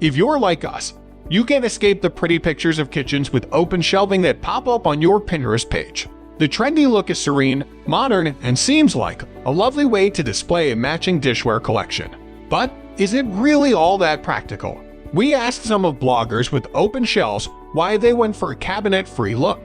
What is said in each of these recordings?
If you're like us, you can't escape the pretty pictures of kitchens with open shelving that pop up on your Pinterest page. The trendy look is serene, modern, and seems like a lovely way to display a matching dishware collection. But is it really all that practical? We asked some of bloggers with open shelves why they went for a cabinet-free look.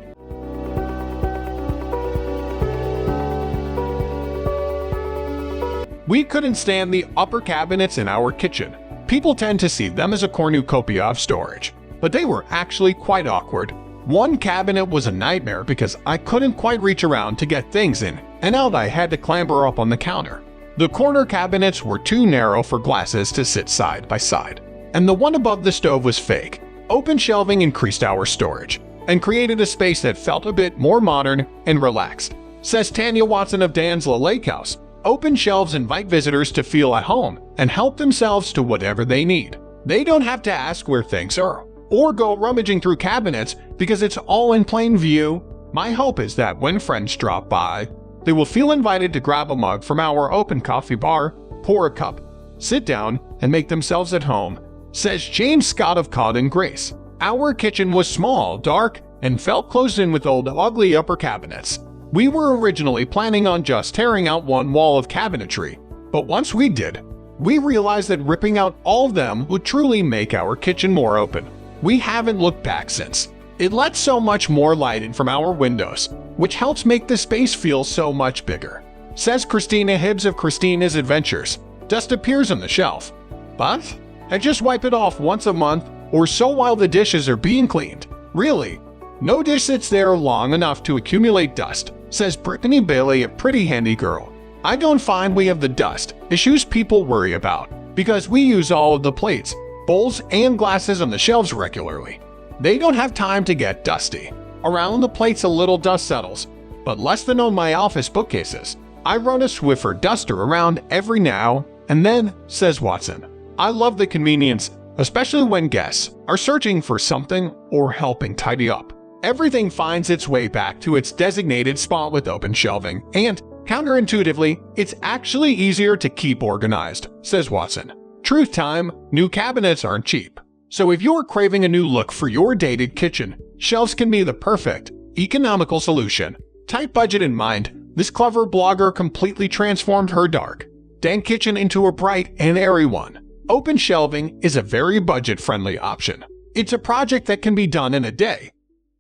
We couldn't stand the upper cabinets in our kitchen. People tend to see them as a cornucopia of storage, but they were actually quite awkward. One cabinet was a nightmare because I couldn't quite reach around to get things in and out. I had to clamber up on the counter. The corner cabinets were too narrow for glasses to sit side by side, and the one above the stove was fake. Open shelving increased our storage and created a space that felt a bit more modern and relaxed, says Tanya Watson of Danzla Lake House. Open shelves invite visitors to feel at home and help themselves to whatever they need. They don't have to ask where things are or go rummaging through cabinets because it's all in plain view. My hope is that when friends drop by, they will feel invited to grab a mug from our open coffee bar, pour a cup, sit down, and make themselves at home, says James Scott of Cod and Grace. Our kitchen was small, dark, and felt closed in with old, ugly upper cabinets. We were originally planning on just tearing out one wall of cabinetry, but once we did, we realized that ripping out all of them would truly make our kitchen more open. We haven't looked back since. It lets so much more light in from our windows, which helps make the space feel so much bigger, says Christina Hibbs of Christina's Adventures. Dust appears on the shelf, but I just wipe it off once a month or so while the dishes are being cleaned. Really, no dish sits there long enough to accumulate dust, says Brittany Bailey, a pretty handy girl. I don't find we have the dust issues people worry about because we use all of the plates, bowls, and glasses on the shelves regularly. They don't have time to get dusty. Around the plates a little dust settles, but less than on my office bookcases. I run a Swiffer duster around every now and then, says Watson. I love the convenience, especially when guests are searching for something or helping tidy up. Everything finds its way back to its designated spot with open shelving, and counterintuitively, it's actually easier to keep organized, says Watson. Truth time, new cabinets aren't cheap. So if you're craving a new look for your dated kitchen, shelves can be the perfect, economical solution. Tight budget in mind, this clever blogger completely transformed her dark, dank kitchen into a bright and airy one. Open shelving is a very budget-friendly option. It's a project that can be done in a day.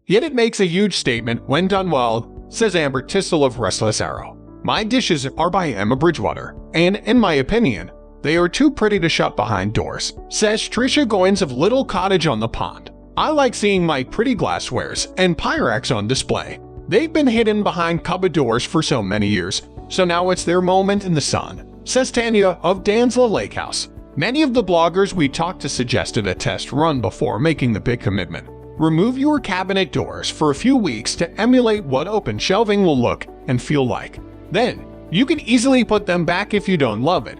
Yet it makes a huge statement when done well, says Amber Tissell of Restless Arrow. My dishes are by Emma Bridgewater, and in my opinion, they are too pretty to shut behind doors, says Tricia Goins of Little Cottage on the Pond. I like seeing my pretty glasswares and Pyrex on display. They've been hidden behind cupboard doors for so many years, so now it's their moment in the sun, says Tanya of Danzla Lake House. Many of the bloggers we talked to suggested a test run before making the big commitment. Remove your cabinet doors for a few weeks to emulate what open shelving will look and feel like. Then, you can easily put them back if you don't love it.